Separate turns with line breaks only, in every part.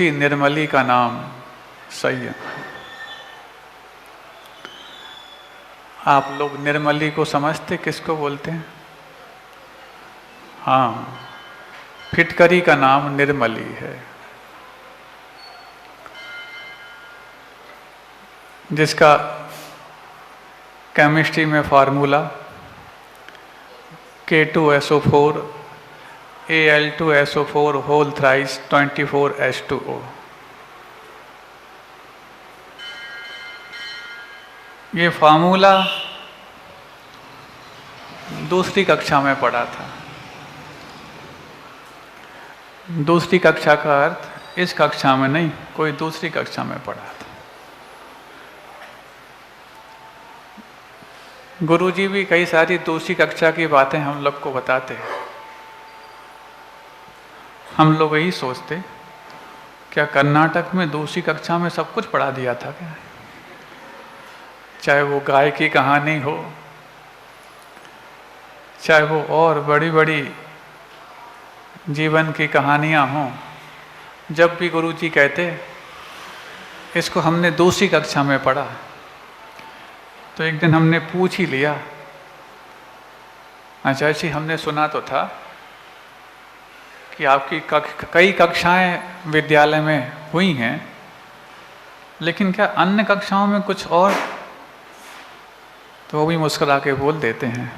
दूसरी निर्मली का नाम संयम। आप लोग निर्मली को समझते किसको बोलते हैं? हाँ, फिटकरी का नाम निर्मली है, जिसका केमिस्ट्री में formula K2SO4 Al2SO4 whole thrice 24H2O। ये फार्मूला दूसरी कक्षा में पढ़ा था। दूसरी कक्षा का अर्थ इस कक्षा में नहीं, कोई दूसरी कक्षा में पढ़ा था। गुरुजी भी कई सारी दूसरी कक्षा की बातें हम लोग को बताते हैं। हम लोग यही सोचते, क्या कर्नाटक में दूसरी कक्षा में सब कुछ पढ़ा दिया था क्या? चाहे वो गाय की कहानी हो, चाहे वो और बड़ी बड़ी जीवन की कहानियां हों, जब भी गुरुजी कहते इसको हमने दूसरी कक्षा में पढ़ा, तो एक दिन हमने पूछ ही लिया, आचार्य जी हमने सुना तो था कि आपकी कई कक्षाएं विद्यालय में हुई हैं, लेकिन क्या अन्य कक्षाओं में कुछ और? तो वो भी मुस्कुरा के बोल देते हैं,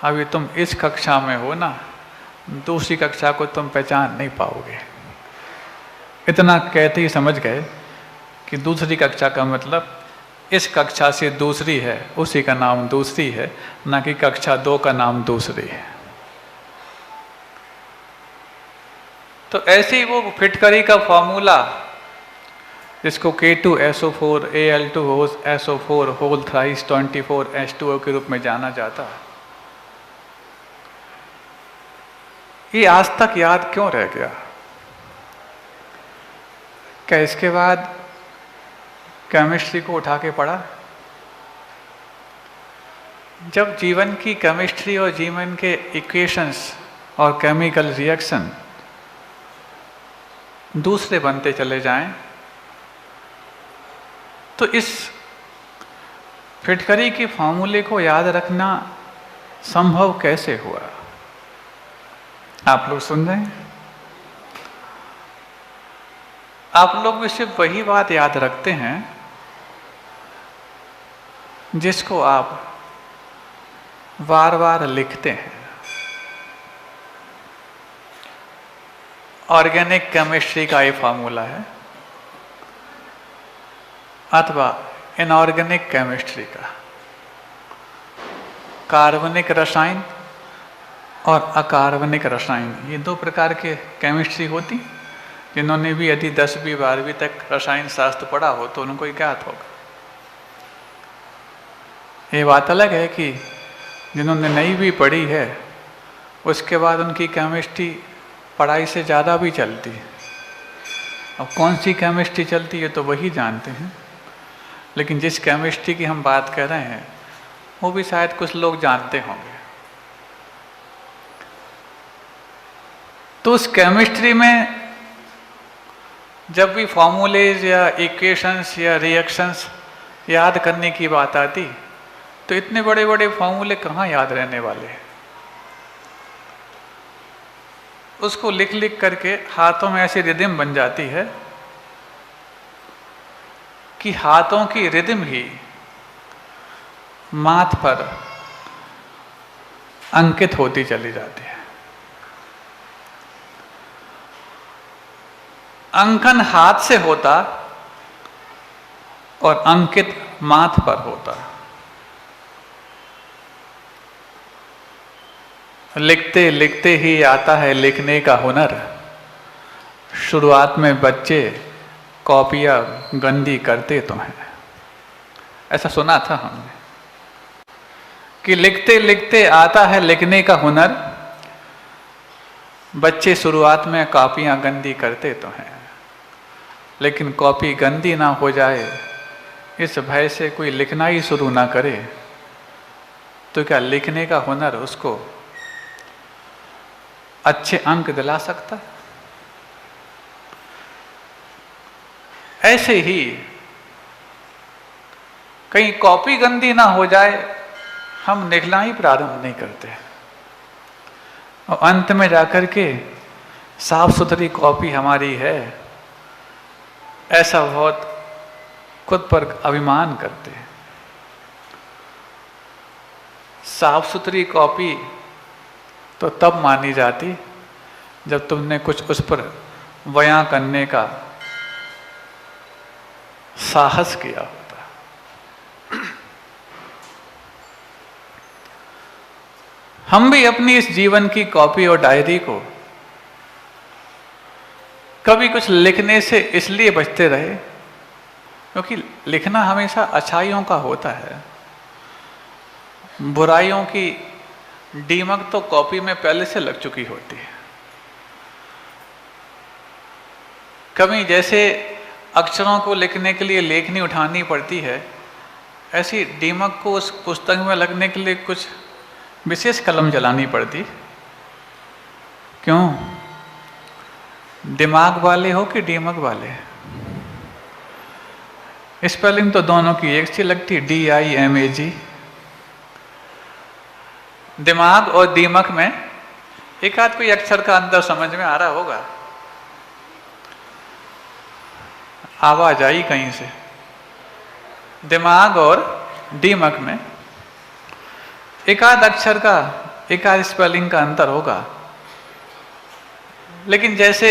अभी तुम इस कक्षा में हो ना, दूसरी कक्षा को तुम पहचान नहीं पाओगे। इतना कहते ही समझ गए कि दूसरी कक्षा का मतलब इस कक्षा से दूसरी है, उसी का नाम दूसरी है, ना कि कक्षा 2 का नाम दूसरी है। तो ऐसे ही वो फिटकरी का फॉर्मूला, जिसको K2SO4 Al2SO4 whole thrice 24H2O के रूप में जाना जाता है, ये आज तक याद क्यों रह गया? क्या इसके बाद केमिस्ट्री को उठा के पढ़ा? जब जीवन की केमिस्ट्री और जीवन के इक्वेशंस और केमिकल रिएक्शन दूसरे बनते चले जाएं, तो इस फिटकरी के फॉर्मूले को याद रखना संभव कैसे हुआ? आप लोग सुन रहे हैं? आप लोग भी सिर्फ वही बात याद रखते हैं जिसको आप बार बार लिखते हैं। ऑर्गेनिक केमिस्ट्री का ये फार्मूला है, अथवा इनऑर्गेनिक केमिस्ट्री का। कार्बनिक रसायन और अकार्बनिक रसायन, ये 2 प्रकार के केमिस्ट्री होती। जिन्होंने भी यदि 10वीं 12वीं तक रसायन शास्त्र पढ़ा हो तो उनको ज्ञात होगा। ये बात अलग है कि जिन्होंने नहीं भी पढ़ी है, उसके बाद उनकी केमिस्ट्री पढ़ाई से ज़्यादा भी चलती है। अब कौन सी केमिस्ट्री चलती है तो वही जानते हैं, लेकिन जिस केमिस्ट्री की हम बात कर रहे हैं वो भी शायद कुछ लोग जानते होंगे। तो उस केमिस्ट्री में जब भी फॉर्मूलेज या इक्वेशंस या रिएक्शंस याद करने की बात आती, तो इतने बड़े बड़े फॉर्मूले कहाँ याद रहने वाले हैं? उसको लिख लिख करके हाथों में ऐसी रिदम बन जाती है कि हाथों की रिदम ही माथ पर अंकित होती चली जाती है। अंकन हाथ से होता और अंकित माथ पर होता। लिखते लिखते ही आता है लिखने का हुनर। शुरुआत में बच्चे कॉपियां गंदी करते तो हैं, ऐसा सुना था हमने कि लिखते लिखते आता है लिखने का हुनर। बच्चे शुरुआत में कॉपियां गंदी करते तो हैं, लेकिन कॉपी गंदी ना हो जाए इस भय से कोई लिखना ही शुरू ना करे, तो क्या लिखने का हुनर उसको अच्छे अंक दिला सकता? ऐसे ही कहीं कॉपी गंदी ना हो जाए, हम लिखना ही प्रारंभ नहीं करते, और अंत में जाकर के साफ सुथरी कॉपी हमारी है, ऐसा बहुत खुद पर अभिमान करते हैं। साफ सुथरी कॉपी तो तब मानी जाती जब तुमने कुछ उस पर बयां करने का साहस किया होता। हम भी अपनी इस जीवन की कॉपी और डायरी को कभी कुछ लिखने से इसलिए बचते रहे क्योंकि लिखना हमेशा अच्छाइयों का होता है, बुराइयों की दीमक तो कॉपी में पहले से लग चुकी होती है। कभी जैसे अक्षरों को लिखने के लिए लेखनी उठानी पड़ती है, ऐसी दीमक को उस पुस्तक में लगने के लिए कुछ विशेष कलम चलानी पड़ती। क्यों? दिमाग वाले हो कि दीमक वाले? स्पेलिंग तो दोनों की एक सी लगती, DIMAG। दिमाग और दीमक में एक आध कोई अक्षर का अंतर समझ में आ रहा होगा, आवाज आई कहीं से। दिमाग और दीमक में एक आध अक्षर का, एक आध स्पेलिंग का अंतर होगा, लेकिन जैसे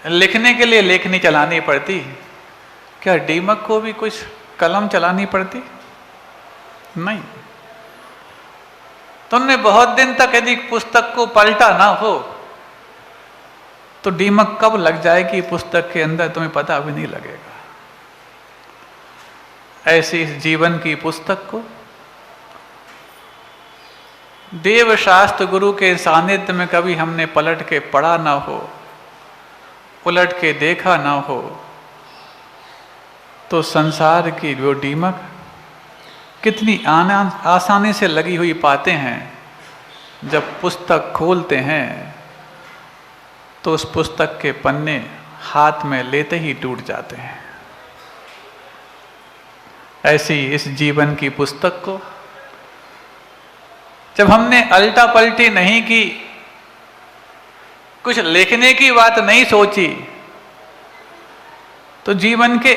लिखने के लिए लेखनी चलानी पड़ती, क्या दीमक को भी कुछ कलम चलानी पड़ती? नहीं। तुमने बहुत दिन तक यदि पुस्तक को पलटा ना हो तो दीमक कब लग जाएगी पुस्तक के अंदर तुम्हें पता भी नहीं लगेगा। ऐसी इस जीवन की पुस्तक को देव शास्त्र गुरु के सानिध्य में कभी हमने पलट के पढ़ा ना हो, उलट के देखा ना हो, तो संसार की जो दीमक कितनी आसानी से लगी हुई पाते हैं। जब पुस्तक खोलते हैं तो उस पुस्तक के पन्ने हाथ में लेते ही टूट जाते हैं। ऐसी इस जीवन की पुस्तक को जब हमने अल्टा पलटी नहीं की, कुछ लिखने की बात नहीं सोची, तो जीवन के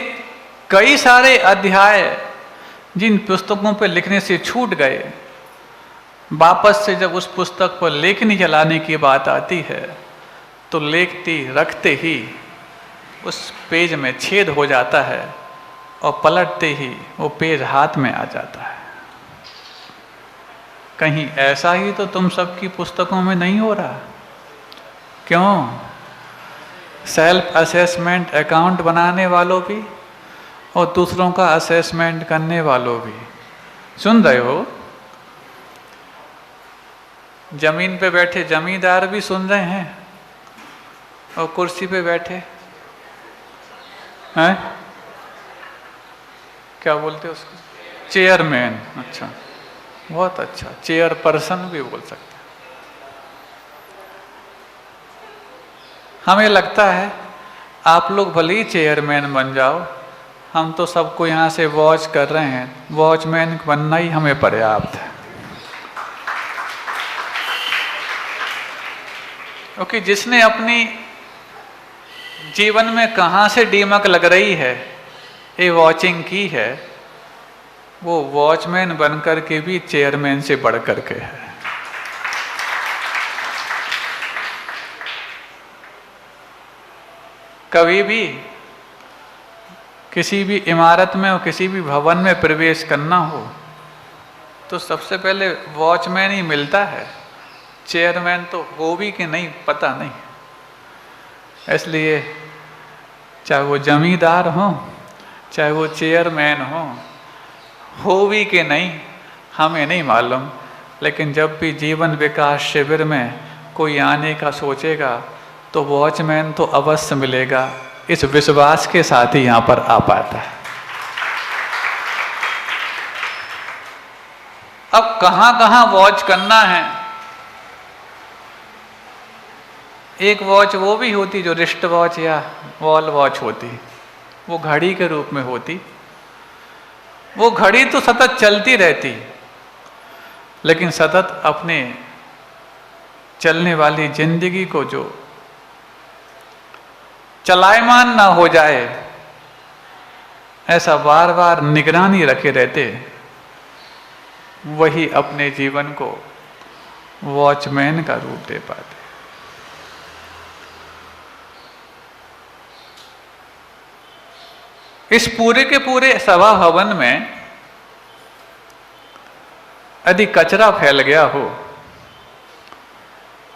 कई सारे अध्याय जिन पुस्तकों पर लिखने से छूट गए, वापस से जब उस पुस्तक पर लेखनी चलाने की बात आती है तो लेखती रखते ही उस पेज में छेद हो जाता है और पलटते ही वो पेज हाथ में आ जाता है। कहीं ऐसा ही तो तुम सबकी पुस्तकों में नहीं हो रहा? क्यों? सेल्फ असेसमेंट अकाउंट बनाने वालों भी और दूसरों का असेसमेंट करने वालों भी, सुन रहे हो? जमीन पे बैठे जमींदार भी सुन रहे हैं और कुर्सी पे बैठे हैं, क्या बोलते हैं उसको, चेयरमैन। अच्छा, बहुत अच्छा, चेयरपर्सन भी बोल सकते हैं। हमें लगता है आप लोग भले ही चेयरमैन बन जाओ, हम तो सबको यहाँ से वॉच कर रहे हैं, वॉचमैन बनना ही हमें पर्याप्त है। क्योंकि जिसने अपनी जीवन में कहाँ से दीमक लग रही है ये वॉचिंग की है, वो वॉचमैन बनकर के भी चेयरमैन से बढ़ करके है। कभी भी किसी भी इमारत में और किसी भी भवन में प्रवेश करना हो तो सबसे पहले वॉचमैन ही मिलता है, चेयरमैन तो हो भी कि नहीं पता नहीं। इसलिए चाहे वो जमींदार हो, चाहे वो चेयरमैन हो भी कि नहीं हमें नहीं मालूम, लेकिन जब भी जीवन विकास शिविर में कोई आने का सोचेगा तो वॉचमैन तो अवश्य मिलेगा, इस विश्वास के साथ ही यहाँ पर आ पाता है। अब कहाँ कहाँ वॉच करना है? एक वॉच वो भी होती जो रिस्ट वॉच या वॉल वॉच होती, वो घड़ी के रूप में होती। वो घड़ी तो सतत चलती रहती, लेकिन सतत अपने चलने वाली जिंदगी को जो चलायमान ना हो जाए, ऐसा बार बार निगरानी रखे रहते, वही अपने जीवन को वॉचमैन का रूप दे पाते। इस पूरे के पूरे सभा भवन में यदि कचरा फैल गया हो,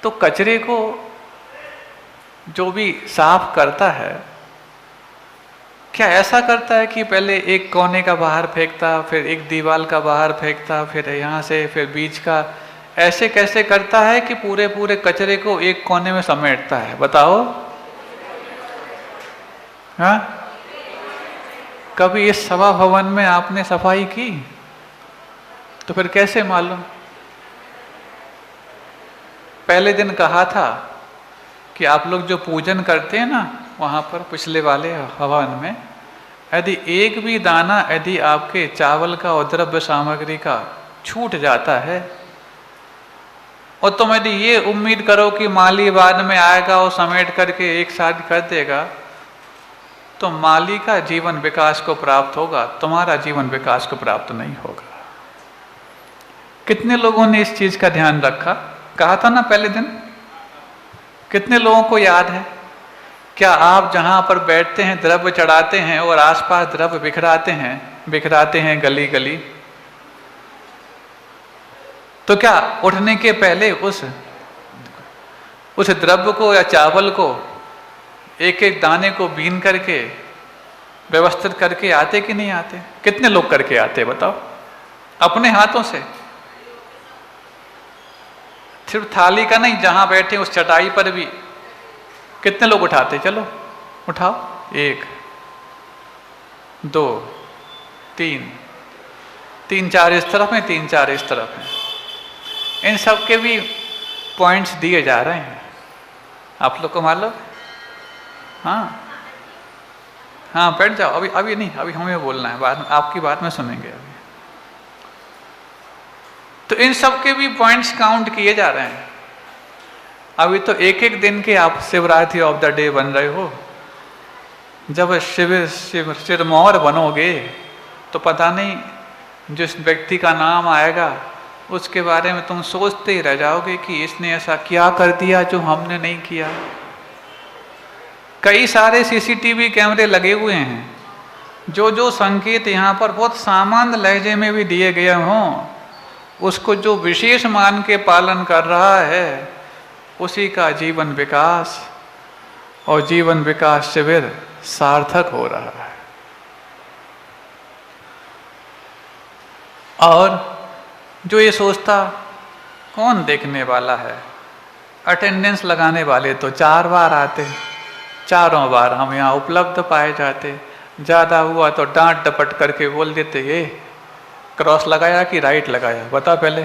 तो कचरे को जो भी साफ करता है, क्या ऐसा करता है कि पहले एक कोने का बाहर फेंकता, फिर एक दीवार का बाहर फेंकता, फिर यहाँ से, फिर बीच का, ऐसे कैसे करता है कि पूरे पूरे कचरे को एक कोने में समेटता है? बताओ। हाँ, कभी इस सभा भवन में आपने सफाई की? तो फिर कैसे मालूम? पहले दिन कहा था कि आप लोग जो पूजन करते हैं ना, वहाँ पर पिछले वाले हवन में, यदि एक भी दाना यदि आपके चावल का और द्रव्य सामग्री का छूट जाता है, और तुम यदि ये उम्मीद करो कि माली बाद में आएगा और समेट करके एक साथ कर देगा, तो माली का जीवन विकास को प्राप्त होगा, तुम्हारा जीवन विकास को प्राप्त नहीं होगा। कितने लोगों ने इस चीज का ध्यान रखा? कहा था ना पहले दिन। कितने लोगों को याद है? क्या आप जहां पर बैठते हैं द्रव्य चढ़ाते हैं और आसपास द्रव्य बिखराते हैं गली गली, तो क्या उठने के पहले उस द्रव्य को या चावल को एक एक दाने को बीन करके व्यवस्थित करके आते कि नहीं आते? कितने लोग करके आते बताओ? अपने हाथों से। सिर्फ थाली का नहीं, जहां बैठे उस चटाई पर भी कितने लोग उठाते? चलो उठाओ। 1 2 3 4 इस तरफ है, 3 4 इस तरफ है। इन सब के भी पॉइंट्स दिए जा रहे हैं, आप लोग को मालूम? हाँ हाँ, बैठ जाओ। अभी नहीं, अभी हमें बोलना है, बाद में आपकी बात में सुनेंगे अभी। तो इन सब के भी पॉइंट्स काउंट किए जा रहे हैं। अभी तो एक एक दिन के आप शिवरात्रि ऑफ द डे बन रहे हो। जब सिरमौर बनोगे तो पता नहीं जिस व्यक्ति का नाम आएगा उसके बारे में तुम सोचते ही रह जाओगे कि इसने ऐसा क्या कर दिया जो हमने नहीं किया। कई सारे सीसीटीवी कैमरे लगे हुए हैं, जो संकेत यहाँ पर बहुत सामान्य लहजे में भी दिए गए हों, उसको जो विशेष मान के पालन कर रहा है, उसी का जीवन विकास और जीवन विकास शिविर सार्थक हो रहा है। और जो ये सोचता कौन देखने वाला है, अटेंडेंस लगाने वाले तो 4 बार आते, चारों बार हम यहाँ उपलब्ध पाए जाते। ज़्यादा हुआ तो डांट डपट करके बोल देते, ये क्रॉस लगाया कि राइट लगाया, बता पहले।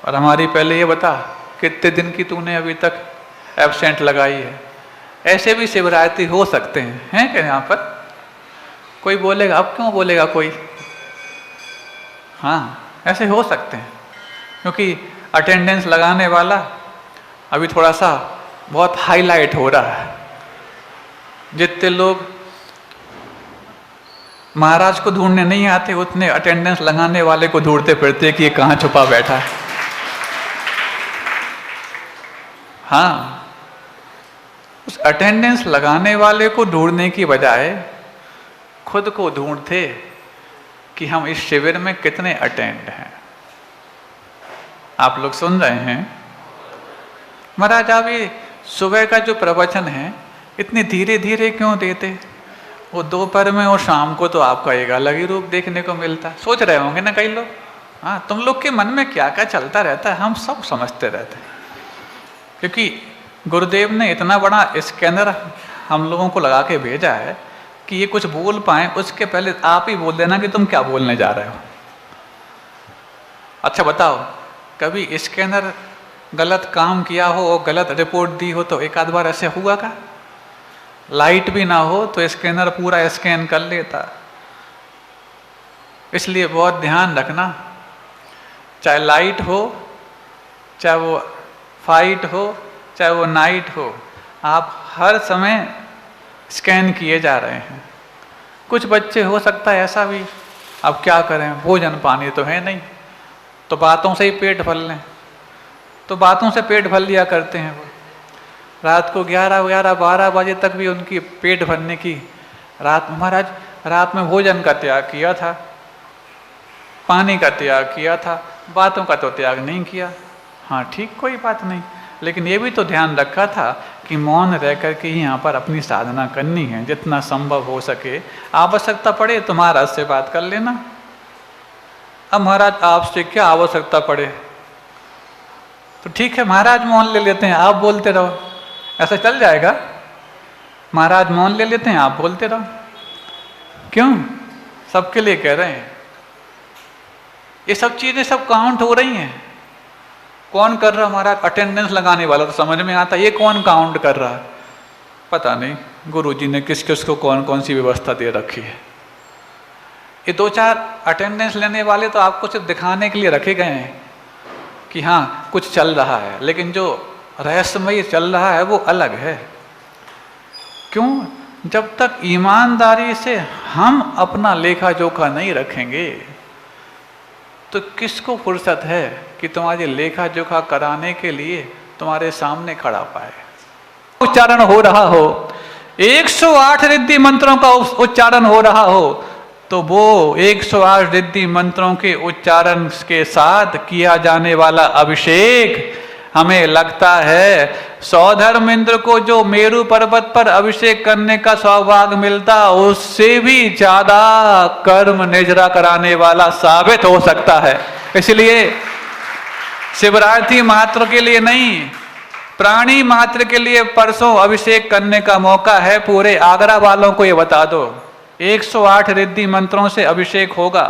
और हमारी पहले ये बता कितने दिन की तूने अभी तक एब्सेंट लगाई है। ऐसे भी शिवरात्रि हो सकते हैं क्या यहाँ पर? कोई बोलेगा, अब क्यों बोलेगा कोई? हाँ, ऐसे हो सकते हैं, क्योंकि अटेंडेंस लगाने वाला अभी थोड़ा सा बहुत हाईलाइट हो रहा है। जितने लोग महाराज को ढूंढने नहीं आते, उतने अटेंडेंस लगाने वाले को ढूंढते फिरते कि ये कहाँ छुपा बैठा है। हाँ, उस अटेंडेंस लगाने वाले को ढूंढने की बजाय खुद को ढूंढते कि हम इस शिविर में कितने अटेंड हैं। आप लोग सुन रहे हैं? महाराज आप ये सुबह का जो प्रवचन है इतनी धीरे धीरे क्यों देते? वो दोपहर में और शाम को तो आपका एक अलग ही रूप देखने को मिलता। सोच रहे होंगे ना कई लोग, हाँ, तुम लोग के मन में क्या क्या चलता रहता है हम सब समझते रहते हैं, क्योंकि गुरुदेव ने इतना बड़ा स्कैनर हम लोगों को लगा के भेजा है कि ये कुछ बोल पाए उसके पहले आप ही बोल देना कि तुम क्या बोलने जा रहे हो। अच्छा बताओ, कभी स्कैनर गलत काम किया हो और गलत रिपोर्ट दी हो तो एक आध बार ऐसे हुआ का? लाइट भी ना हो तो स्कैनर पूरा स्कैन कर लेता। इसलिए बहुत ध्यान रखना, चाहे लाइट हो, चाहे वो फाइट हो, चाहे वो नाइट हो, आप हर समय स्कैन किए जा रहे हैं। कुछ बच्चे हो सकता है ऐसा भी, अब क्या करें, भोजन पानी तो है नहीं, तो बातों से ही पेट भर लें, तो बातों से पेट भर लिया करते हैं। वो रात को 11-12 बजे तक भी उनकी पेट भरने की, महाराज रात में भोजन का त्याग किया था, पानी का त्याग किया था, बातों का तो त्याग नहीं किया। हाँ ठीक, कोई बात नहीं, लेकिन ये भी तो ध्यान रखा था कि मौन रह करके ही यहाँ पर अपनी साधना करनी है, जितना संभव हो सके। आवश्यकता पड़े तो महाराज से बात कर लेना। अब महाराज आपसे क्या आवश्यकता पड़े तो ठीक है, महाराज मौन ले लेते हैं, आप बोलते रहो, ऐसा चल जाएगा। महाराज मौन ले लेते हैं, आप बोलते रहो। क्यों? सबके लिए कह रहे हैं। ये सब चीजें सब काउंट हो रही हैं। कौन कर रहा महाराज? अटेंडेंस लगाने वाला तो समझ में आता, ये कौन काउंट कर रहा है? पता नहीं गुरुजी ने किस किस को कौन कौन सी व्यवस्था दे रखी है। ये 2-4 अटेंडेंस लेने वाले तो आपको सिर्फ दिखाने के लिए रखे गए हैं कि हाँ कुछ चल रहा है, लेकिन जो रहस्यमय चल रहा है वो अलग है। क्यों? जब तक ईमानदारी से हम अपना लेखा जोखा नहीं रखेंगे तो किसको फुर्सत है कि तुम्हारे लेखा जोखा कराने के लिए तुम्हारे सामने खड़ा पाए। उच्चारण हो रहा हो, 108 रिद्धि मंत्रों का उच्चारण हो रहा हो, तो वो 108 रिद्धि मंत्रों के उच्चारण के साथ किया जाने वाला अभिषेक, हमें लगता है सौधर्म इंद्र को जो मेरु पर्वत पर अभिषेक करने का सौभाग्य मिलता, उससे भी ज्यादा कर्म निजरा कराने वाला साबित हो सकता है। इसलिए शिवरात्रि मात्र के लिए नहीं, प्राणी मात्र के लिए परसों अभिषेक करने का मौका है। पूरे आगरा वालों को ये बता दो, 108 रिद्धि मंत्रों से अभिषेक होगा।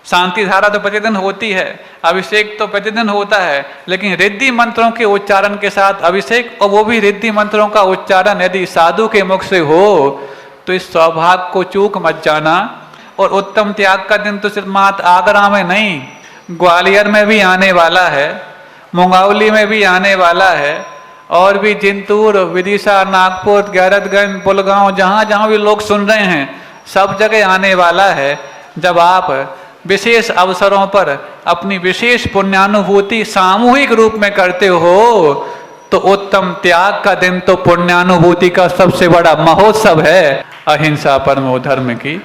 शांति धारा तो प्रतिदिन होती है, अभिषेक तो प्रतिदिन होता है, लेकिन रिद्धि मंत्रों के उच्चारण के साथ अभिषेक, और वो भी रिद्धि मंत्रों का उच्चारण यदि साधु के मुख से हो तो इस सौभाग्य को चूक मत जाना। और उत्तम त्याग का दिन तो सिर्फ मात्र आगरा में नहीं, ग्वालियर में भी आने वाला है, मुंगावली में भी आने वाला है, और भी जिंतूर, विदिशा, नागपुर, गैरतगंज, पुलगांव, जहाँ जहाँ भी लोग सुन रहे हैं, सब जगह आने वाला है। जब आप विशेष अवसरों पर अपनी विशेष पुण्यानुभूति सामूहिक रूप में करते हो तो उत्तम त्याग का दिन तो पुण्यानुभूति का सबसे बड़ा महोत्सव है। अहिंसा परमो धर्म की।